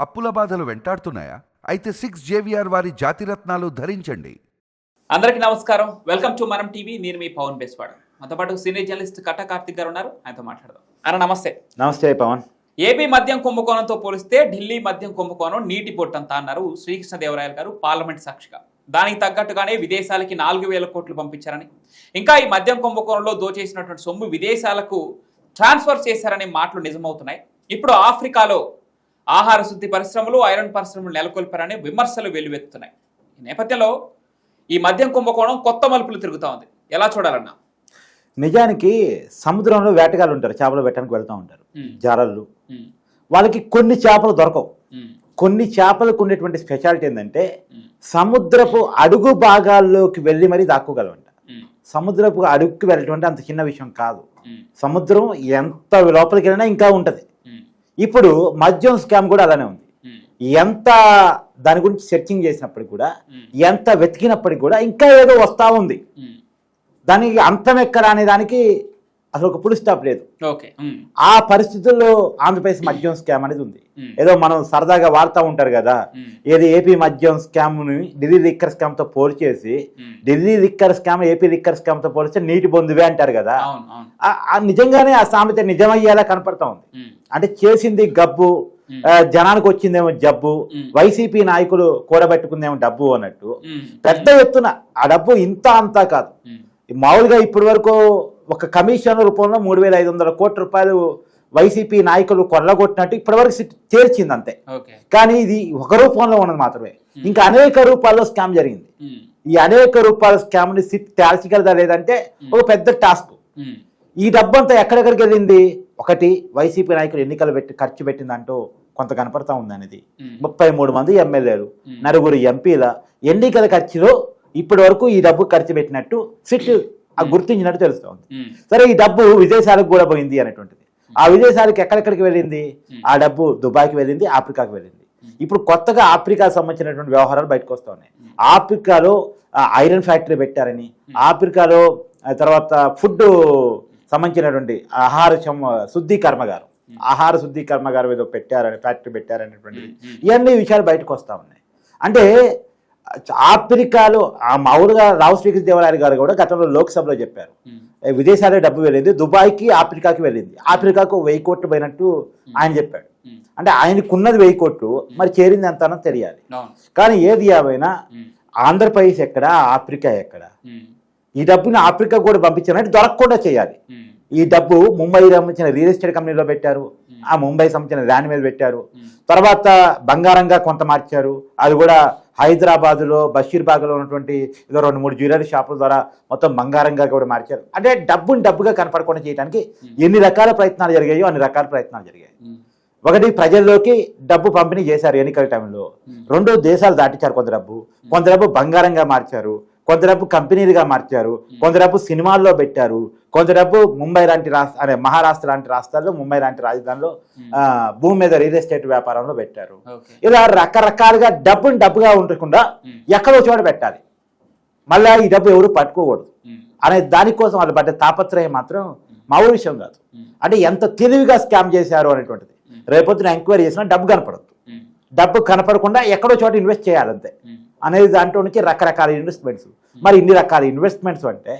అప్పుల బాధలు వెంటాడుతున్నాయా? అయితే 6 JVR వారి జాతిరత్నాలు ధరించండి. అందరికీ నమస్కారం. వెల్కమ్ టు మనం టీవీ. నేను మీ పవన్ బేస్వాడ. మనతో పాటు సీనియర్ జర్నలిస్ట్ కట్ట కార్తిక్ గారు ఉన్నారు. ఆయనతో మాట్లాడదాం. అన్న నమస్తే. నమస్తే పవన్. ఏపీ మద్యం కుంభకోణంతో పోలిస్తే ఢిల్లీ మద్యం కుంభకోణం నీటి పొట్టంతా అన్నారు శ్రీకృష్ణదేవరాయలు గారు పార్లమెంట్ సాక్షిగా. దానికి తగ్గట్టుగానే విదేశాలకి 4,000 కోట్లు పంపించారని, ఇంకా ఈ మద్యం కుంభకోణంలో దోచేసినటువంటి సొమ్ము విదేశాలకు ట్రాన్స్ఫర్ చేశారనే మాటలు నిజమవుతున్నాయి. ఇప్పుడు ఆఫ్రికాలో ఆహార శుద్ధి పరిశ్రమలు, ఐరన్ పరిశ్రమలు నెలకొల్పారనే విమర్శలు వెల్లువెత్తుతున్నాయి. ఈ నేపథ్యంలో ఈ మద్యం కుంభకోణం కొత్త మలుపులు తిరుగుతూ ఉంది. ఎలా చూడాలన్నా? నిజానికి సముద్రంలో వేటగాళ్ళు ఉంటారు, చేపలు పెట్టడానికి వెళ్తూ ఉంటారు, జారళ్ళు. వాళ్ళకి కొన్ని చేపలు దొరకవు. కొన్ని చేపలకు ఉండేటువంటి స్పెషాలిటీ ఏంటంటే సముద్రపు అడుగు భాగాల్లోకి వెళ్ళి మరీ దాక్కోగలవంట. సముద్రపు అడుగుకి వెళ్ళటం అంటే అంత చిన్న విషయం కాదు. సముద్రం ఎంత లోపలికి వెళ్ళినా ఇంకా ఉంటుంది. ఇప్పుడు మద్యం స్కామ్ కూడా అలానే ఉంది. ఎంత దాని గురించి సెర్చింగ్ చేసినప్పటికి కూడా, ఎంత వెతికినప్పటికి కూడా ఇంకా ఏదో వస్తూ ఉంది. దానికి అంతం ఎక్కడ అనే దానికి అసలు ఒక ఫుల్ స్టాప్ లేదు. ఆ పరిస్థితుల్లో ఆంధ్రప్రదేశ్ మద్యం స్కామ్ అనేది ఉంది. ఏదో మనం సరదాగా వాడుతూ ఉంటారు కదా, ఏది ఏపీ మద్యం స్కామ్ ని ఢిల్లీ లిక్కర్ స్కామ్ తో పోల్చేసి, Delhi liquor scam AP liquor scam తో పోలిస్తే నీటి బొందువే అంటారు కదా. నిజంగానే ఆ సామెత నిజమయ్యేలా కనపడతా ఉంది. అంటే చేసింది గబ్బు, జనానికి వచ్చిందేమో జబ్బు, వైసీపీ నాయకులు కూడబెట్టుకుందేమో డబ్బు అన్నట్టు పెద్ద ఎత్తున ఆ డబ్బు ఇంత అంతా కాదు. మామూలుగా ఇప్పటి వరకు ఒక కమిషన్ రూపంలో 3,500 కోట్ల రూపాయలు వైసీపీ నాయకులు కొల్లగొట్టినట్టు ఇప్పటివరకు తేల్చింది అంతే. కానీ ఇది ఒక రూపంలో ఉన్నది మాత్రమే. ఇంకా అనేక రూపాల్లో స్కామ్ జరిగింది. ఈ అనేక రూపాయల స్కామ్ ని సిట్ తేల్చగలదా లేదంటే ఒక పెద్ద టాస్క్. ఈ డబ్బు అంతా ఎక్కడెక్కడికి వెళ్ళింది? ఒకటి, వైసీపీ నాయకులు ఎన్నికలు ఖర్చు పెట్టిందంటూ కొంత కనపడతా ఉంది అనేది. 33 మంది ఎమ్మెల్యేలు, 9 ఎంపీల ఎన్నికల ఖర్చులో ఇప్పటి వరకు ఈ డబ్బు ఖర్చు పెట్టినట్టు సిట్ గుర్తించినట్టు తెలుస్తోంది. సరే, ఈ డబ్బు విదేశాలకు కూడా పోయింది అనేటువంటిది. ఆ విదేశాలకు ఎక్కడెక్కడికి వెళ్ళింది? ఆ డబ్బు దుబాయ్కి వెళ్ళింది, ఆఫ్రికాకి వెళ్ళింది. ఇప్పుడు కొత్తగా ఆఫ్రికాకు సంబంధించినటువంటి వ్యవహారాలు బయటకు వస్తూ ఉన్నాయి. ఆఫ్రికాలో ఐరన్ ఫ్యాక్టరీ పెట్టారని, ఆఫ్రికాలో తర్వాత ఫుడ్ సంబంధించినటువంటి ఆహార శుద్ధి కర్మగారం ఏదో పెట్టారని, ఫ్యాక్టరీ పెట్టారనేటువంటిది, ఇవన్నీ విషయాలు బయటకు వస్తూ ఉన్నాయి. అంటే ఆఫ్రికాలో మామూలుగా రావు శ్రీకృష్ణదేవరాయలు గారు కూడా గతంలో లోక్సభలో చెప్పారు, విదేశాలే డబ్బు వెళ్ళింది, దుబాయ్కి ఆఫ్రికాకి వెళ్ళింది, ఆఫ్రికాకు 1000 కోట్లు పోయినట్టు ఆయన చెప్పాడు. అంటే ఆయనకున్నది 1000 కోట్లు, మరి చేరింది ఎంత అన్నది తెలియాలి. కానీ ఏది ఏమైనా ఆంధ్రప్రదేశ్ ఎక్కడ, ఆఫ్రికా ఎక్కడ? ఈ డబ్బుని ఆఫ్రికా కూడా పంపించాలంటే దొరకకుండా చేయాలి. ఈ డబ్బు ముంబై సంబంధించిన రియల్ ఎస్టేట్ కంపెనీలో పెట్టారు, ఆ ముంబై సంబంధించిన ల్యాండ్ మీద పెట్టారు. తర్వాత బంగారంగా కొంత మార్చారు. అది కూడా హైదరాబాద్లో బషీర్బాగ్లో ఉన్నటువంటి ఏదో 2-3 జ్యువెలరీ షాపుల ద్వారా మొత్తం బంగారంగా కూడా మార్చారు. అంటే డబ్బుని డబ్బుగా కనపడకుండా చేయడానికి ఎన్ని రకాల ప్రయత్నాలు జరిగాయో అన్ని రకాల ప్రయత్నాలు జరిగాయి. ఒకటి, ప్రజల్లోకి డబ్బు పంపిణీ చేశారు ఎన్నికల టైంలో. 2, దేశాలు దాటించారు కొంత డబ్బు బంగారంగా మార్చారు, కొంత డబ్బు కంపెనీలుగా మార్చారు, కొంత డబ్బు సినిమాల్లో పెట్టారు, కొంత డబ్బు ముంబై లాంటి మహారాష్ట్ర లాంటి రాష్ట్రాల్లో, ముంబై లాంటి రాజధానిలో భూమి మీద రియల్ ఎస్టేట్ వ్యాపారంలో పెట్టారు. ఇలా రకరకాలుగా డబ్బుని డబ్బుగా ఉండకుండా ఎక్కడో చోట పెట్టాలి, మళ్ళీ ఈ డబ్బు ఎవరు పట్టుకోకూడదు అనే దానికోసం వాళ్ళు పడ్డ తాపత్రయం మాత్రం మామూలు విషయం కాదు. అంటే ఎంత తెలివిగా స్కామ్ చేశారు అనేటువంటిది. రేపొద్దున ఎంక్వైరీ చేసినా డబ్బు కనపడదు. డబ్బు కనపడకుండా ఎక్కడో చోట ఇన్వెస్ట్ చేయాలంతే అనేది దాంట్లో నుంచి రకరకాల ఇన్వెస్ట్మెంట్స్. మరి ఇన్ని రకాల ఇన్వెస్ట్మెంట్స్ అంటే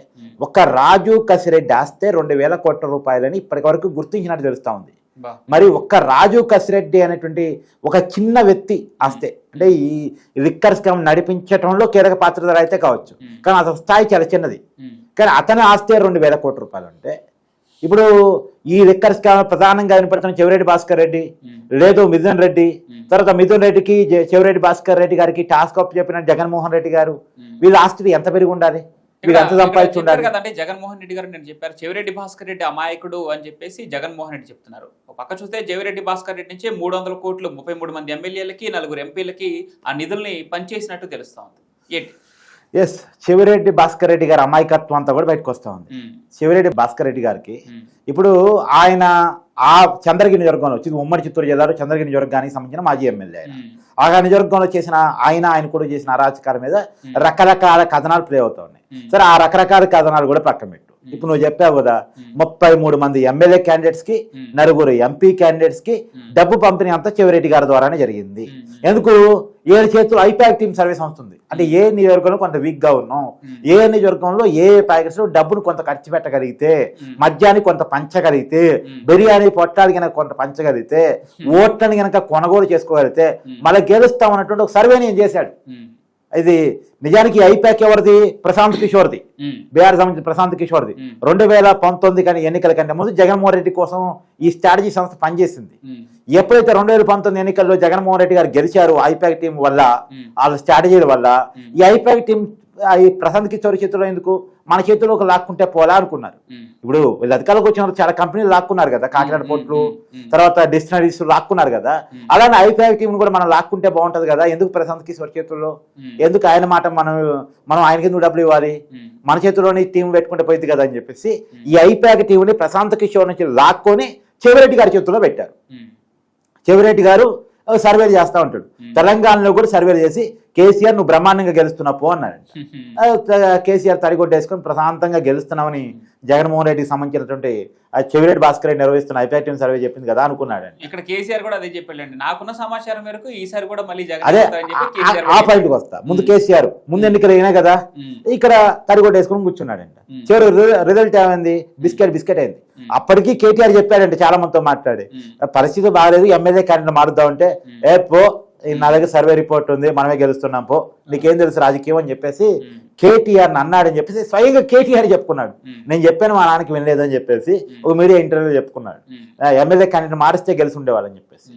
ఒక్క రాజు కసిరెడ్డి ఆస్తే 2,000 కోట్ల రూపాయలని ఇప్పటి వరకు గుర్తించినట్టు తెలుస్తా ఉంది. మరి ఒక్క రాజు కసిరెడ్డి అనేటువంటి ఒక చిన్న వ్యక్తి ఆస్తే, అంటే ఈ లిక్కర్ స్కామ్ నడిపించడంలో కీలక పాత్రధార అయితే కావచ్చు, కానీ అతని స్థాయి చాలా చిన్నది. కానీ అతని ఆస్తే 2,000 కోట్ల రూపాయలు అంటే, ఇప్పుడు ఈ లిక్కర్ స్కామ్ ప్రధానంగా వినపడుతున్న చెవిరెడ్డి భాస్కర్ రెడ్డి, లేదు మిథున్ రెడ్డి, తర్వాత మిథున్ రెడ్డికి చెవిరెడ్డి భాస్కర్ రెడ్డి గారికి టాస్క్ అప్ చెప్పిన జగన్మోహన్ రెడ్డి గారు, వీళ్ళ ఆస్తి ఎంత పెరిగి ఉండాలి, వీళ్ళు ఎంత సంపాదించి ఉండాలి కదంటే. జగన్మోహన్ రెడ్డి గారు నేను చెప్పారు, చెవిరెడ్డి భాస్కర్ రెడ్డి అమాయకుడు అని చెప్పేసి జగన్మోహన్ రెడ్డి చెప్తున్నారు. ఒక పక్క చూస్తే చెవిరెడ్డి భాస్కర్ రెడ్డి నుంచి 300 కోట్లు 33 మంది ఎమ్మెల్యేలకి 4 ఎంపీలకి ఆ నిధుల్ని పనిచేసినట్టు తెలుస్తా ఉంది. ఏంటి? ఎస్, చెవిరెడ్డి భాస్కర్ రెడ్డి గారి అమాయకత్వం అంతా కూడా బయటకు వస్తూ ఉంది. చెవిరెడ్డి భాస్కర్ రెడ్డి గారికి ఇప్పుడు ఆయన ఆ చంద్రగిరి నియోజకవర్గంలో వచ్చింది, ఉమ్మడి చిత్తూరు జిల్లాలో చంద్రగిరి నియోజకవర్గానికి సంబంధించిన మాజీ ఎమ్మెల్యే. ఆ నియోజకవర్గంలో చేసిన ఆయన కూడా చేసిన అరాచకాల మీద రకరకాల కథనాలు ప్లే అవుతా ఉన్నాయి. సరే, ఆ రకరకాల కథనాలు కూడా పక్కన పెట్టు. ఇప్పుడు నువ్వు చెప్పావు కదా 33 మంది ఎమ్మెల్యే క్యాండిడేట్స్ కి 9 ఎంపీ క్యాండిడేట్స్ కి డబ్బు పంపిణీ అంతా చెవిరెడ్డి గారి ద్వారానే జరిగింది. ఎందుకు 7 చేతులు ఐపాక్ టీమ్ సర్వే సంస్థ ఉంది. అంటే ఏ నియోజకవర్గంలో కొంత వీక్ గా ఉన్నాం, ఏ నియోజకవర్గంలో ఏ ప్యాకెట్స్ లో డబ్బును కొంత ఖర్చు పెట్టగలిగితే, మద్యాన్ని కొంత పంచగలిగితే, బిర్యానీ పొట్టాలు కనుక కొంత పంచగలిగితే, ఓట్లని కనుక కొనుగోలు చేసుకోగలిగితే మళ్ళీ గెలుస్తాం అన్నటువంటి ఒక సర్వే నేను చేశాడు. ఇది నిజానికి ఐపాక్ ఎవరిది? ప్రశాంత్ కిషోర్ది, బీహార్ సంబంధించిన ప్రశాంత్ కిషోర్ది. 2019 కానీ ఎన్నికల కంటే ముందు జగన్మోహన్ రెడ్డి కోసం ఈ స్ట్రాటజీ సంస్థ పనిచేసింది. ఎప్పుడైతే 2019 ఎన్నికల్లో జగన్మోహన్ రెడ్డి గారు గెలిచారు ఐపాక్ టీం వల్ల, వాళ్ళ స్ట్రాటజీల వల్ల, ఈ ఐపాక్ టీం ఈ ప్రశాంత్ కిషోర్ చేతిలో ఎందుకు, మన చేతిలో ఒక లాక్కుంటే పోలా అనుకున్నారు. ఇప్పుడు వీళ్ళు అధికారులకు వచ్చినప్పుడు చాలా కంపెనీలు లాక్కున్నారు కదా, కాకినాడ పోర్ట్లు, తర్వాత డిస్టిలరీస్ లాక్కున్నారు కదా. అలానే ఐపాక్ టీం కూడా మనం లాక్కుంటే బాగుంటది కదా, ఎందుకు ప్రశాంత్ కిషోర్ చేతుల్లో, ఎందుకు ఆయన మాట మనం ఆయనకి ఎందుకు డబ్బులు ఇవ్వాలి, మన చేతిలోని టీం పెట్టుకుంటే పోయింది కదా అని చెప్పేసి ఈ ఐపాక్ టీంని ప్రశాంత్ కిషోర్ నుంచి లాక్కొని చెవిరెడ్డి గారి చేతుల్లో పెట్టారు. చెవిరెడ్డి గారు సర్వేలు చేస్తూ ఉంటాడు. తెలంగాణలో కూడా సర్వేలు చేసి కేసీఆర్ నువ్వు బ్రహ్మాండంగా గెలుస్తున్నావు అన్నాడు. కేసీఆర్ తడిగొట్టేసుకొని ప్రశాంతంగా గెలుస్తున్నామని జగన్మోహన్ రెడ్డికి సంబంధించినటువంటి చెవిరెడ్డి భాస్కర్ రెడ్డి నిర్వహిస్తున్న ఐపాక్ టీం సర్వే చెప్పింది కదా అనుకున్నాడు. ఇక్కడ కేసీఆర్ కూడా అదే చెప్పాడండి, నాకున్న సమాచారం మేరకు ఈసారి కూడా మళ్ళీ అదే ఆ పాయింట్కి వస్తా. ముందు కేసీఆర్ ముందు ఎన్నికలు అయినా కదా, ఇక్కడ తడిగొట్టేసుకొని కూర్చున్నాడంట. చివరి రిజల్ట్ ఏమైంది? బిస్కెట్ అయింది. అప్పటికీ కేటీఆర్ చెప్పాడంటే చాలా మందితో మాట్లాడి, పరిస్థితి బాగాలేదు, ఎమ్మెల్యే క్యాండిడేట్ మారుద్దామంటే నా దగ్గర సర్వే రిపోర్ట్ ఉంది, మనమే గెలుస్తున్నాం పో, నీకేం తెలుసు రాజకీయం అని చెప్పేసి కేటీఆర్ అన్నాడని చెప్పేసి స్వయంగా కేటీఆర్ చెప్పుకున్నాడు. నేను చెప్పాను మా నాన్నకి వినలేదని చెప్పేసి ఒక మీడియా ఇంటర్వ్యూలో చెప్పుకున్నాడు. ఎమ్మెల్యే క్యాండిడేట్ మారిస్తే గెలిచి ఉండేవాళ్ళని చెప్పేసి,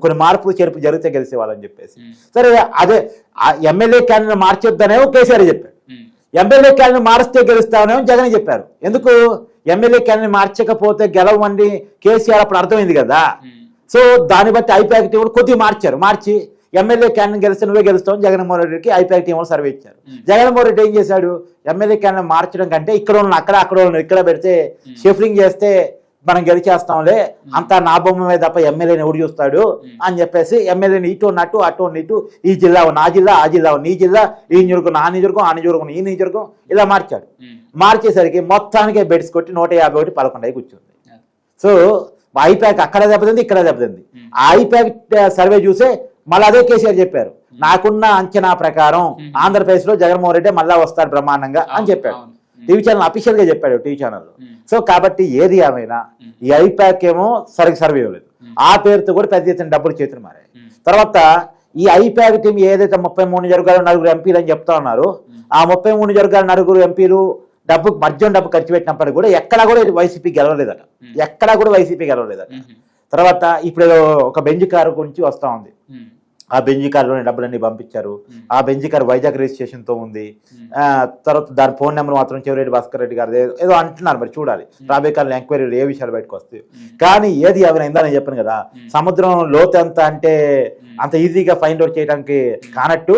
కొన్ని మార్పులు చేర్పు జరిగితే గెలిచేవాళ్ళని చెప్పేసి. సరే అదే ఎమ్మెల్యే క్యాండిడేట్ మార్చొద్దనేమో కేసీఆర్ చెప్పాడు, ఎమ్మెల్యే క్యాండిడేట్ మారిస్తే గెలుస్తామనేమో జగన్ చెప్పారు. ఎందుకు ఎమ్మెల్యే క్యాండిడేట్ మార్చకపోతే గెలవండి కేసీఆర్ అప్పుడు అర్థమైంది కదా. సో దాన్ని బట్టి ఐపాక్ టీం కొద్దిగా మార్చి ఎమ్మెల్యే క్యాండిడేట్ గెలిస్తే నువ్వే గెలుస్తావు జగన్మోహన్ రెడ్డికి ఐపాక్ టీం సర్వే ఇచ్చారు. జగన్మోహన్ రెడ్డి ఏం చేశాడు? ఎమ్మెల్యే క్యాండిడేట్ మార్చడం కంటే ఇక్కడ ఉన్న అక్కడ ఇక్కడ పెడితే షిఫ్టింగ్ చేస్తే మనం గెలిచేస్తాంలే, అంతా నా బొమ్మ మీద తప్ప ఎమ్మెల్యేని ఎవడు చూస్తాడు అని చెప్పేసి ఎమ్మెల్యేని ఇటు ఉన్నట్టు అటు ఉన్నట్టు, ఈ జిల్లా నా జిల్లా, ఆ జిల్లా నీ జిల్లా, ఈ నియోజకవర్గం నా నియోజకవర్గం, ఆ నియోజకవర్గం ఈ నియోజకవర్గం, ఇలా మార్చాడు. మార్చేసరికి మొత్తానికే బెడ్స్ కొట్టి 151 11 కూర్చుంది. సో ఐపాక్ అక్కడ దెబ్బతింది, ఇక్కడ దెబ్బతింది. ఆ ఐపాక్ సర్వే చూసే మళ్ళీ అదే కేసీఆర్ చెప్పారు, నాకున్న అంచనా ప్రకారం ఆంధ్రప్రదేశ్ లో జగన్మోహన్ రెడ్డి మళ్ళా వస్తాడు బ్రహ్మాండంగా అని చెప్పాడు. టీవీ ఛానల్ అఫీషియల్ గా చెప్పాడు టీవీ ఛానల్లో. సో కాబట్టి ఏది ఏమైనా ఈ ఐపాక్ ఏమో సరిగ్గా సర్వే ఇవ్వలేదు, ఆ పేరుతో కూడా పెద్ద ఎత్తున డబ్బులు చేతులు మారాయి. తర్వాత ఈ ఐపాక్ టీం ఏదైతే 33 నియోజకవర్గాలు 9 ఎంపీలు అని చెప్తా ఉన్నారు, ఆ 33 నియోజకవర్గాలు 9 ఎంపీలు మద్యం డబ్బు ఖర్చు పెట్టినప్పటికీ కూడా ఎక్కడా కూడా వైసీపీ గెలవలేదట, ఎక్కడా కూడా వైసీపీ గెలవలేదట. తర్వాత ఇప్పుడు ఒక బెంజ్ కారు గురించి వస్తా ఉంది, ఆ బెంజ్ కారులోని డబ్బులన్నీ పంపించారు. ఆ బెంజ్ కారు వైజాగ్ రిజిస్ట్రేషన్ తో ఉంది. తర్వాత దాని ఫోన్ నెంబర్ మాత్రం చెవిరెడ్డి భాస్కర్ రెడ్డి గారు ఏదో అంటున్నారు, మరి చూడాలి రాబోయే కాలంలో ఎంక్వైరీలు ఏ విషయాలు బయటకు వస్తాయి. కానీ ఏది ఎవరైందా నేను చెప్పాను కదా, సముద్రం లోతు ఎంత అంటే అంత ఈజీగా ఫైండ్ అవుట్ చేయడానికి కానట్టు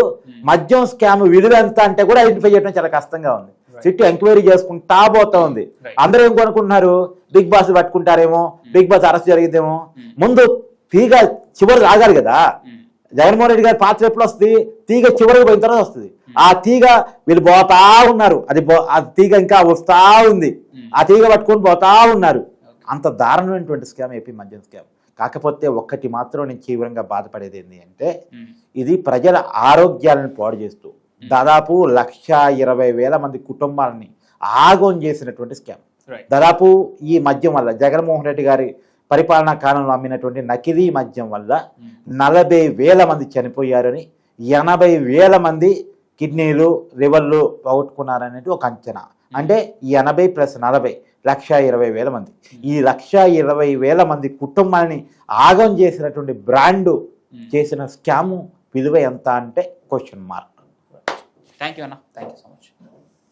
మద్యం స్కామ్ విధులు ఎంత అంటే కూడా ఐడెంటిఫై చేయడం చాలా కష్టంగా ఉంది. సిట్టు ఎంక్వైరీ చేసుకుంటా పోతా ఉంది. అందరూ ఏం కొనుక్కుంటున్నారు, బిగ్ బాస్ పట్టుకుంటారేమో, బిగ్ బాస్ అరెస్ట్ జరిగిద్దేమో. ముందు తీగ చివరికి ఆగాలి కదా. జగన్మోహన్ రెడ్డి గారి పాత్ర ఎప్పుడు వస్తుంది? తీగ చివరికి పోయిన తర్వాత వస్తుంది. ఆ తీగ వీళ్ళు పోతా ఉన్నారు, ఆ తీగ ఇంకా వస్తా ఉంది, ఆ తీగ పట్టుకొని పోతా ఉన్నారు. అంత దారుణమైనటువంటి స్కామ్ ఏపీ మద్యం స్కామ్. కాకపోతే ఒక్కటి మాత్రం నేను తీవ్రంగా బాధపడేది ఏంటి అంటే, ఇది ప్రజల ఆరోగ్యాలను పాడు చేస్తూ దాదాపు 1,20,000 మంది కుటుంబాలని ఆగం చేసినటువంటి స్కామ్. దాదాపు ఈ మద్యం వల్ల జగన్మోహన్ రెడ్డి గారి పరిపాలనా కాలంలో అమ్మినటువంటి నకిలీ మద్యం వల్ల 40,000 మంది చనిపోయారని, 80,000 మంది కిడ్నీలు లివర్లు పోగొట్టుకున్నారనేది ఒక అంచనా. అంటే 80 + 40 1,20,000 మంది. ఈ 1,20,000 మంది కుటుంబాలని ఆగం చేసినటువంటి బ్రాండు చేసిన స్కాము విలువ ఎంత అంటే క్వశ్చన్ మార్క్. థ్యాంక్ యూ అన్న, థ్యాంక్ యూ సో మచ్.